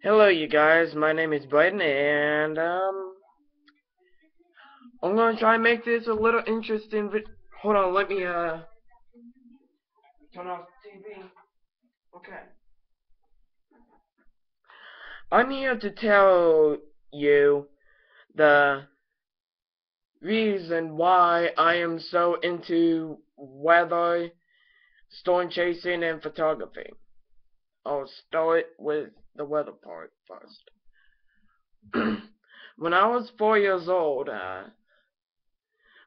Hello, you guys. My name is Brighton, and I'm gonna try and make this a little interesting. Hold on, let me turn off the TV. Okay. I'm here to tell you the reason why I am so into weather, storm chasing, and photography. I'll start with the weather part first. When I was 4 years old,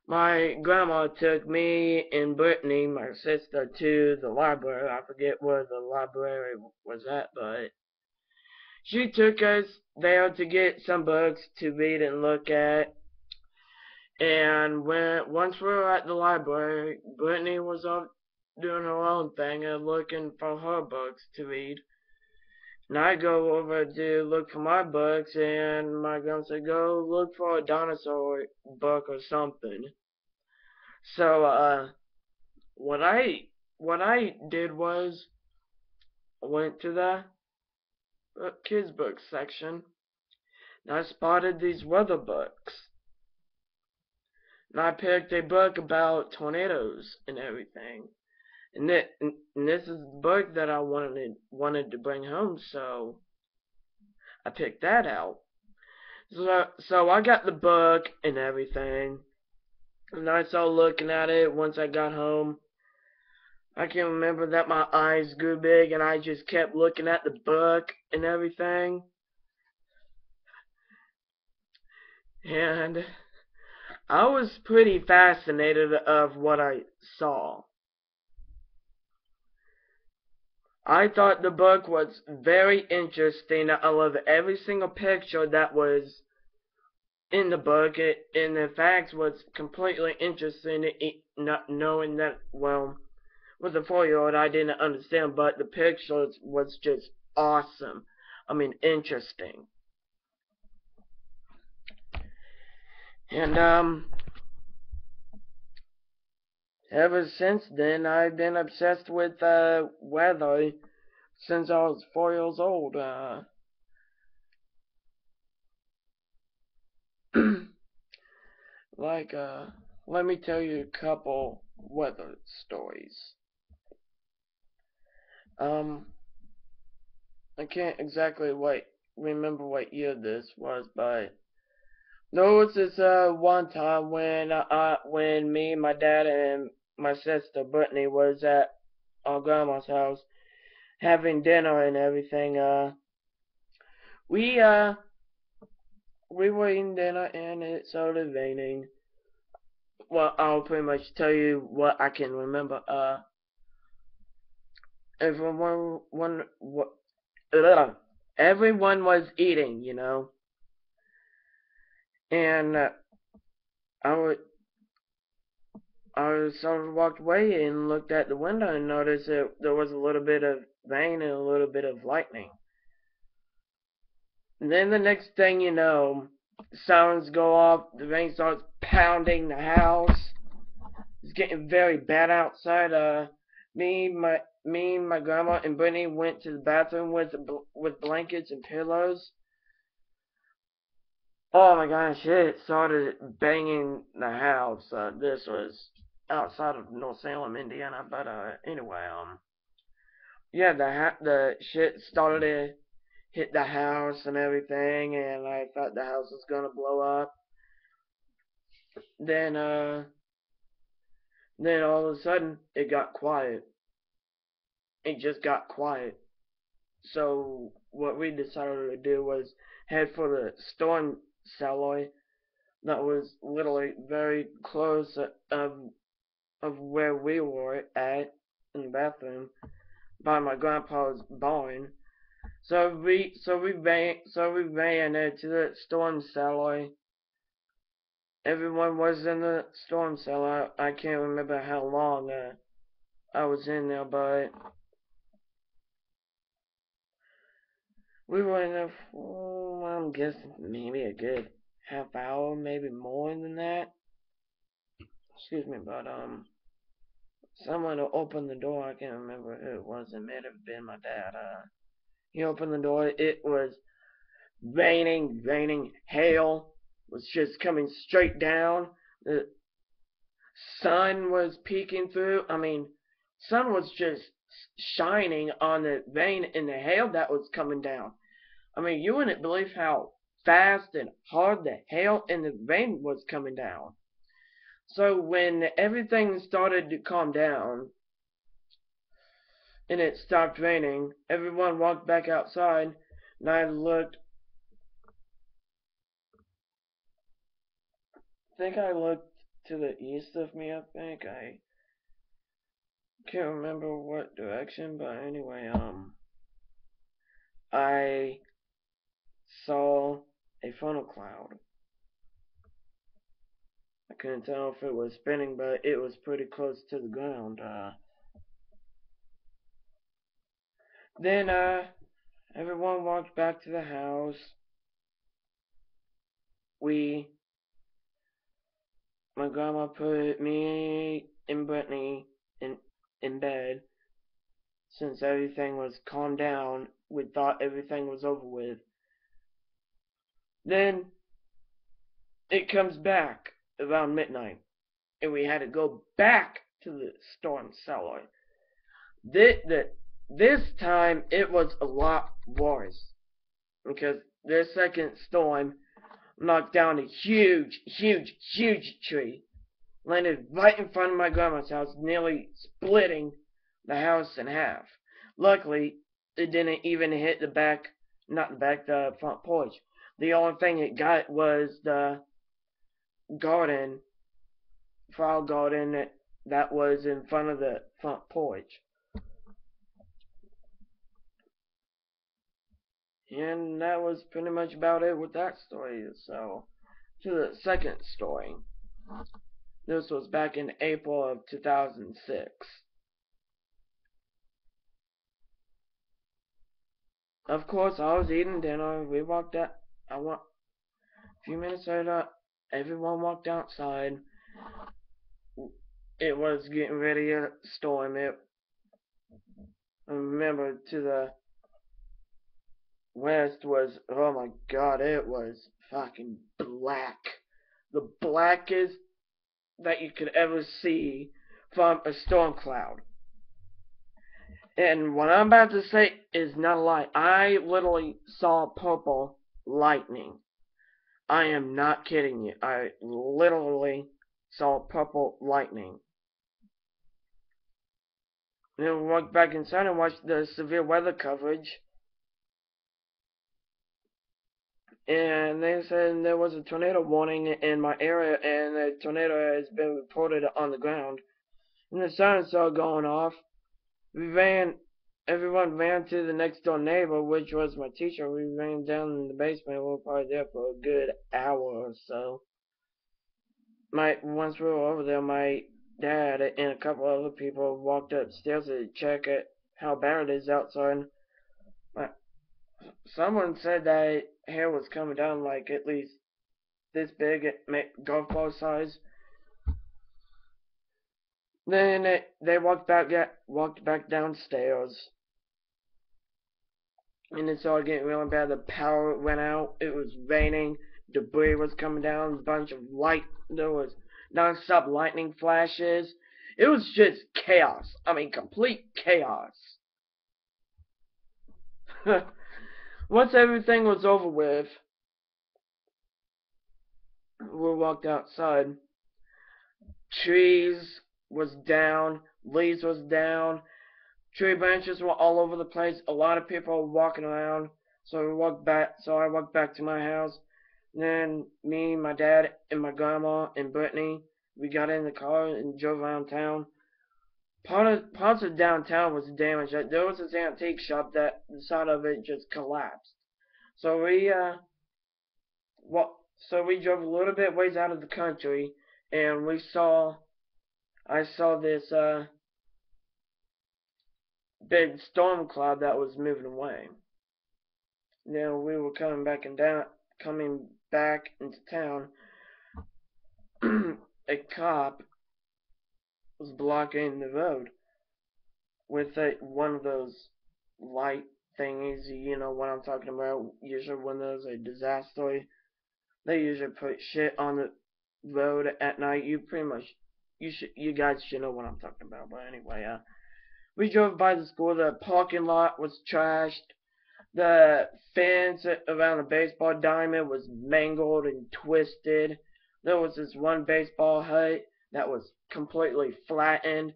my grandma took me and Brittany, my sister, to the library. I forget where the library was at, but she took us there to get some books to read and look at. And once we were at the library, Brittany was off doing her own thing and looking for her books to read. And I go over to look for my books, and my grandma said, "Go look for a dinosaur book or something." So, what I did was I went to the kids book section and I spotted these weather books. And I picked a book about tornadoes and everything. And this is the book that I wanted to bring home, so I picked that out. So I got the book and everything. And I started looking at it once I got home. I can remember that my eyes grew big and I just kept looking at the book and everything. And I was pretty fascinated of what I saw. I thought the book was very interesting. I love every single picture that was in the book. And the facts was completely interesting. Not knowing that, well, with a 4-year-old, I didn't understand, but the pictures was just awesome. I mean, interesting. And ever since then, I've been obsessed with weather since I was 4 years old. Like, let me tell you a couple weather stories. Um, I can't exactly remember what year this was, but there was this one time when me, my dad, and my sister Brittany was at our grandma's house having dinner and everything. We uh we were eating dinner and it started raining. Well, I'll pretty much tell you what I can remember. Everyone one what everyone was eating, and I would I sort of walked away and looked at the window and noticed that there was a little bit of rain and a little bit of lightning. And then the next thing you know, sirens go off, the rain starts pounding the house. It's getting very bad outside. Me, my grandma, and Brittany went to the bathroom with blankets and pillows. Oh my gosh, it started banging the house. This was outside of North Salem, Indiana, but anyway, yeah, the shit started to hit the house and everything, and I thought the house was gonna blow up. Then then all of a sudden it got quiet. It just got quiet. So what we decided to do was head for the storm cellar that was literally very close of where we were at in the bathroom by my grandpa's barn. So we ran into the storm cellar. Everyone was in the storm cellar. I can't remember how long I was in there, but we were in there for, I'm guessing, maybe a good half hour, maybe more than that. Excuse me, but someone opened the door. I can't remember who it was. It may have been my dad. He opened the door. It was raining, hail was just coming straight down. The sun was peeking through. I mean, sun was just shining on the rain and the hail that was coming down. I mean, you wouldn't believe how fast and hard the hail and the rain was coming down. So when everything started to calm down and it stopped raining, everyone walked back outside, and I think I looked to the east of me, I think. I can't remember what direction, but anyway, I saw a funnel cloud. I couldn't tell if it was spinning, but it was pretty close to the ground. Then, everyone walked back to the house. My grandma put me and Brittany in bed. Since everything was calmed down, we thought everything was over with. Then it comes back around midnight, and we had to go back to the storm cellar. This time it was a lot worse because their second storm knocked down a huge tree, landed right in front of my grandma's house, nearly splitting the house in half. Luckily, it didn't even hit the front porch. The only thing it got was the garden, flower garden that was in front of the front porch. And that was pretty much about it with that story. So, to the second story. This was back in April of 2006. Of course, I was eating dinner. We walked out. A few minutes later, everyone walked outside. It was getting ready to storm. I remember to the west was, oh my god, it was fucking black. The blackest that you could ever see from a storm cloud. And what I'm about to say is not a lie. I literally saw purple lightning. I am not kidding you. I literally saw purple lightning. Then we walked back inside and watched the severe weather coverage. And they said there was a tornado warning in my area, and the tornado has been reported on the ground. And the sirens started going off. Everyone ran to the next door neighbor, which was my teacher. We ran down in the basement. We were probably there for a good hour or so. Once we were over there, my dad and a couple other people walked upstairs to check how bad it is outside. Someone said that hair was coming down like at least this big, golf ball size. Then they walked back downstairs, and it started getting really bad. The power went out. It was raining. Debris was coming down. A bunch of light. There was non-stop lightning flashes. It was just chaos. I mean, complete chaos. Once everything was over with, we walked outside. Trees was down, leaves was down, tree branches were all over the place. A lot of people were walking around. So I walked back to my house. Then me, my dad, and my grandma and Brittany, we got in the car and drove around town. Parts of downtown was damaged. There was this antique shop that the side of it just collapsed. So we drove a little bit ways out of the country, and I saw this big storm cloud that was moving away. Then we were coming back into town. A cop was blocking the road with one of those light thingies, you know what I'm talking about. Usually when there's a disaster, they usually put shit on the road at night. You guys should know what I'm talking about. But anyway, we drove by the school. The parking lot was trashed. The fence around the baseball diamond was mangled and twisted. There was this one baseball hut that was completely flattened.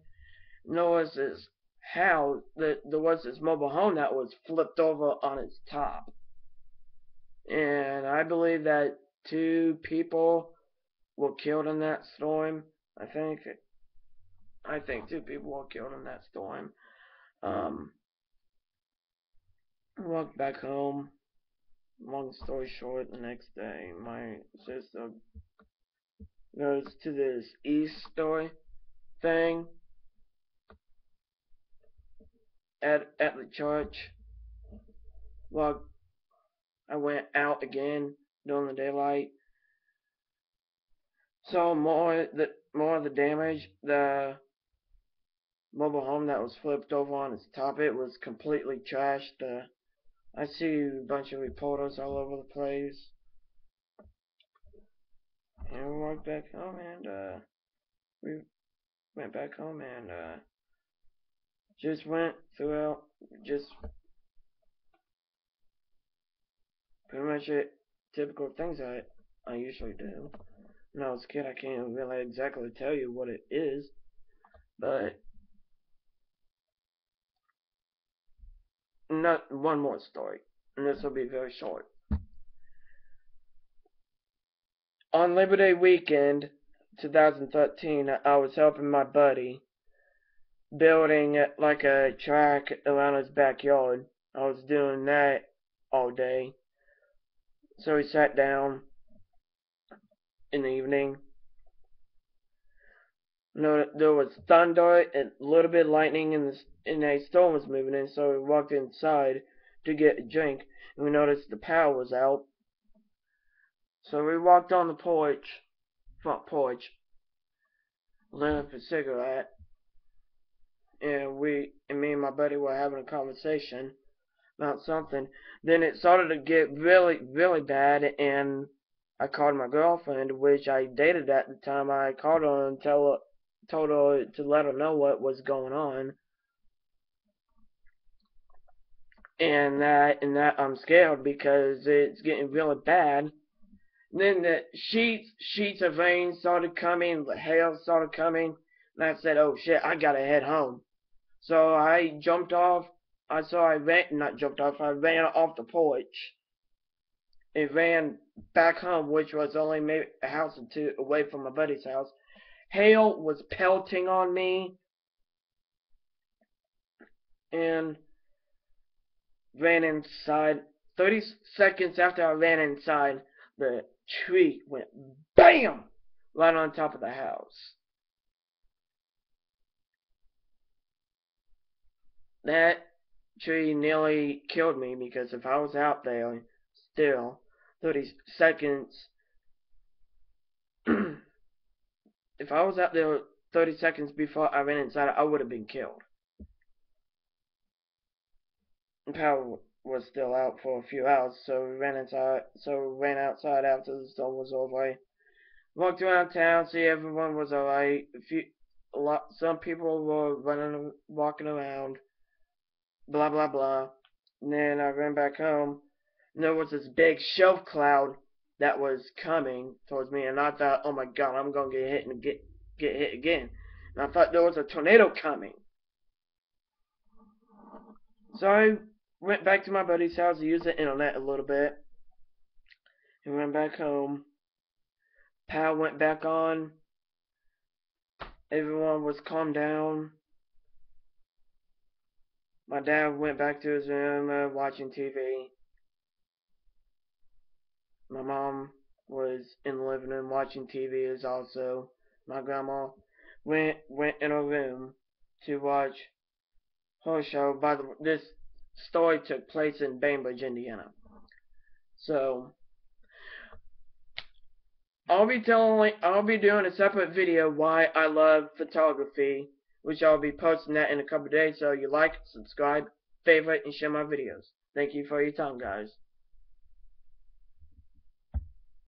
There was this house, there was this mobile home that was flipped over on its top. And I believe that 2 people were killed in that storm. I think 2 people were killed in that storm. I walked back home. Long story short, the next day, my sister goes to this Easter thing at the church. Well, I went out again during the daylight. Saw more of the damage. The mobile home that was flipped over on its top, it was completely trashed. I see a bunch of reporters all over the place. And we walked back home, and we went back home and just went throughout, just pretty much it, typical things I usually do. When I was a kid, I can't really exactly tell you what it is, but not one more story, and this will be very short. On Labor Day weekend, 2013, I was helping my buddy building like a track around his backyard. I was doing that all day. So we sat down in the evening. There was thunder and a little bit of lightning, and a storm was moving in. So we walked inside to get a drink, and we noticed the power was out. So we walked on the front porch, lit up a cigarette, and me and my buddy were having a conversation about something. Then it started to get really, really bad, and I called my girlfriend, which I dated at the time. I called her and told her to let her know what was going on, and that I'm scared because it's getting really bad. And then the sheets of rain started coming, the hail started coming, and I said, "Oh shit, I gotta head home." So I jumped off. I ran off the porch. It ran back home, which was only maybe a house or two away from my buddy's house. Hail was pelting on me, and ran inside. 30 seconds after I ran inside, the tree went BAM! Right on top of the house. That tree nearly killed me because if I was out there still 30 seconds, if I was out there 30 seconds before I ran inside, I would have been killed. The power was still out for a few hours, so we ran outside after the storm was over. Walked around town, see everyone was alright. Some people were walking around, blah blah blah. And then I ran back home, and there was this big shelf cloud that was coming towards me, and I thought, oh my god, I'm gonna get hit and get hit again. And I thought there was a tornado coming. So I went back to my buddy's house to use the internet a little bit, and went back home. Power went back on. Everyone was calmed down. My dad went back to his room watching TV. My mom was in the living room watching TV as also. My grandma went in her room to watch her show. This story took place in Bainbridge, Indiana. So I'll be doing a separate video why I love photography, which I'll be posting that in a couple of days. So you like, subscribe, favorite, and share my videos. Thank you for your time, guys.